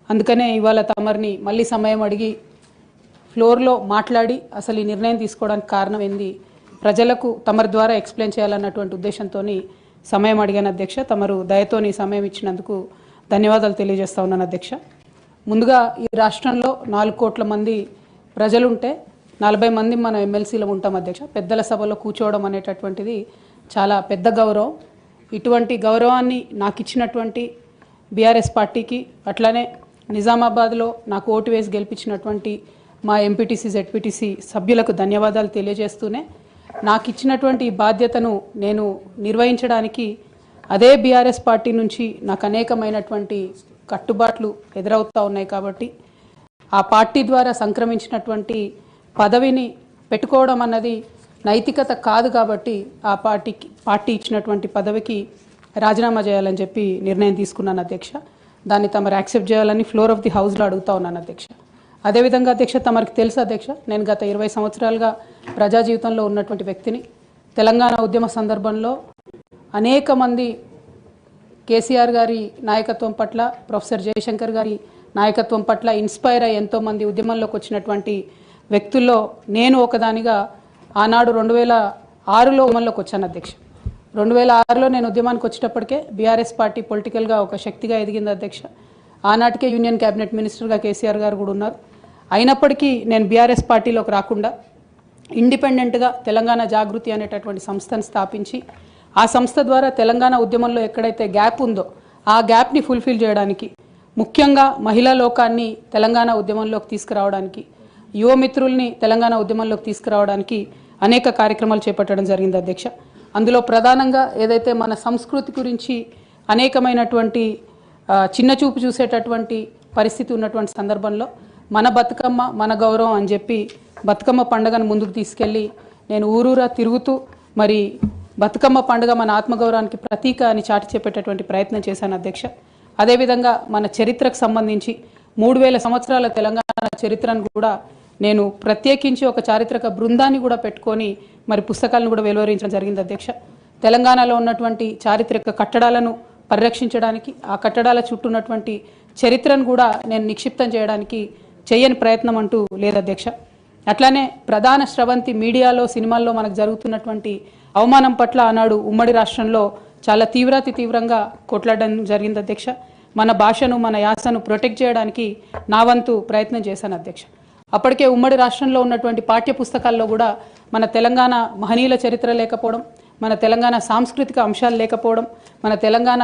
అందుకనే ఇవాళ తమర్ని మళ్ళీ సమయం అడిగి ఫ్లోర్లో మాట్లాడి అసలు ఈ నిర్ణయం తీసుకోవడానికి కారణం ఏంది ప్రజలకు తమరి ద్వారా ఎక్స్ప్లెయిన్ చేయాలన్నటువంటి ఉద్దేశంతో సమయం అడిగాను అధ్యక్ష. తమరు దయతోని సమయం ఇచ్చినందుకు ధన్యవాదాలు తెలియజేస్తా ఉన్నాను అధ్యక్ష. ముందుగా ఈ రాష్ట్రంలో 4 కోట్ల మంది ప్రజలుంటే 40 మంది మనం ఎమ్మెల్సీలో ఉంటాం అధ్యక్ష. పెద్దల సభలో కూర్చోవడం అనేటటువంటిది చాలా పెద్ద గౌరవం. ఇటువంటి గౌరవాన్ని నాకు ఇచ్చినటువంటి బీఆర్ఎస్ పార్టీకి, అట్లానే నిజామాబాద్లో నాకు ఓటు వేసి గెలిపించినటువంటి మా ఎంపీటీసీ జెడ్పీటీసీ సభ్యులకు ధన్యవాదాలు తెలియజేస్తూనే నాకు ఇచ్చినటువంటి బాధ్యతను నేను నిర్వహించడానికి అదే బీఆర్ఎస్ పార్టీ నుంచి నాకు అనేకమైనటువంటి కట్టుబాట్లు ఎదురవుతూ ఉన్నాయి. కాబట్టి ఆ పార్టీ ద్వారా సంక్రమించినటువంటి పదవిని పెట్టుకోవడం అన్నది నైతికత కాదు. కాబట్టి ఆ పార్టీ ఇచ్చినటువంటి పదవికి రాజీనామా చేయాలని చెప్పి నిర్ణయం తీసుకున్నాను అధ్యక్ష. దాన్ని తమరు యాక్సెప్ట్ చేయాలని ఫ్లోర్ ఆఫ్ ది హౌస్లో అడుగుతా ఉన్నాను అధ్యక్ష. అదేవిధంగా అధ్యక్ష, తమరికి తెలుసు అధ్యక్ష, నేను గత 20 సంవత్సరాలుగా ప్రజా జీవితంలో ఉన్నటువంటి వ్యక్తిని. తెలంగాణ ఉద్యమ సందర్భంలో అనేక మంది కేసీఆర్ గారి నాయకత్వం పట్ల, ప్రొఫెసర్ జయశంకర్ గారి నాయకత్వం పట్ల ఇన్స్పైర్ అయ్యి ఎంతోమంది ఉద్యమంలోకి వచ్చినటువంటి వ్యక్తుల్లో నేను ఒకదానిగా ఆనాడు 2006లో ఉద్యమంలోకి వచ్చాను అధ్యక్ష. 2006లో నేను ఉద్యమానికి వచ్చేటప్పటికే బీఆర్ఎస్ పార్టీ పొలిటికల్గా ఒక శక్తిగా ఎదిగింది అధ్యక్ష. ఆనాటికే యూనియన్ క్యాబినెట్ మినిస్టర్గా కేసీఆర్ గారు కూడా ఉన్నారు. అయినప్పటికీ నేను బీఆర్ఎస్ పార్టీలోకి రాకుండా ఇండిపెండెంట్గా తెలంగాణ జాగృతి అనేటటువంటి సంస్థను స్థాపించి ఆ సంస్థ ద్వారా తెలంగాణ ఉద్యమంలో ఎక్కడైతే గ్యాప్ ఉందో ఆ గ్యాప్ని ఫుల్ఫిల్ చేయడానికి, ముఖ్యంగా మహిళా లోకాన్ని తెలంగాణ ఉద్యమంలోకి తీసుకురావడానికి, యువమిత్రుల్ని తెలంగాణ ఉద్యమంలోకి తీసుకురావడానికి అనేక కార్యక్రమాలు చేపట్టడం జరిగింది అధ్యక్ష. అందులో ప్రధానంగా ఏదైతే మన సంస్కృతి గురించి అనేకమైనటువంటి చిన్న చూపు చూసేటటువంటి పరిస్థితి ఉన్నటువంటి సందర్భంలో మన బతుకమ్మ మన గౌరవం అని చెప్పి బతుకమ్మ పండుగను ముందుకు తీసుకెళ్ళి నేను ఊరూరా తిరుగుతూ మరి బతుకమ్మ పండుగ మన ఆత్మగౌరవానికి ప్రతీక అని చాటి చెప్పేటటువంటి ప్రయత్నం చేశాను అధ్యక్ష. అదేవిధంగా మన చరిత్రకు సంబంధించి 3000 సంవత్సరాల తెలంగాణ చరిత్రను కూడా నేను ప్రత్యేకించి ఒక చారిత్రక బృందాన్ని కూడా పెట్టుకొని మరి పుస్తకాలను కూడా వెలువరించడం జరిగింది అధ్యక్ష. తెలంగాణలో ఉన్నటువంటి చారిత్రక కట్టడాలను పరిరక్షించడానికి, ఆ కట్టడాల చుట్టూ ఉన్నటువంటి చరిత్రను కూడా నేను నిక్షిప్తం చేయడానికి చేయని ప్రయత్నం అంటూ లేదు అధ్యక్ష. అట్లానే ప్రధాన స్రవంతి మీడియాలో, సినిమాల్లో మనకు జరుగుతున్నటువంటి అవమానం పట్ల ఆనాడు ఉమ్మడి రాష్ట్రంలో చాలా తీవ్రంగా కొట్లాడడం జరిగింది అధ్యక్ష. మన భాషను, మన యాసను ప్రొటెక్ట్ చేయడానికి నా వంతు ప్రయత్నం చేశాను అధ్యక్ష. అప్పటికే ఉమ్మడి రాష్ట్రంలో ఉన్నటువంటి పాఠ్య పుస్తకాల్లో కూడా మన తెలంగాణ మహనీయుల చరిత్ర లేకపోవడం, మన తెలంగాణ సాంస్కృతిక అంశాలు లేకపోవడం, మన తెలంగాణ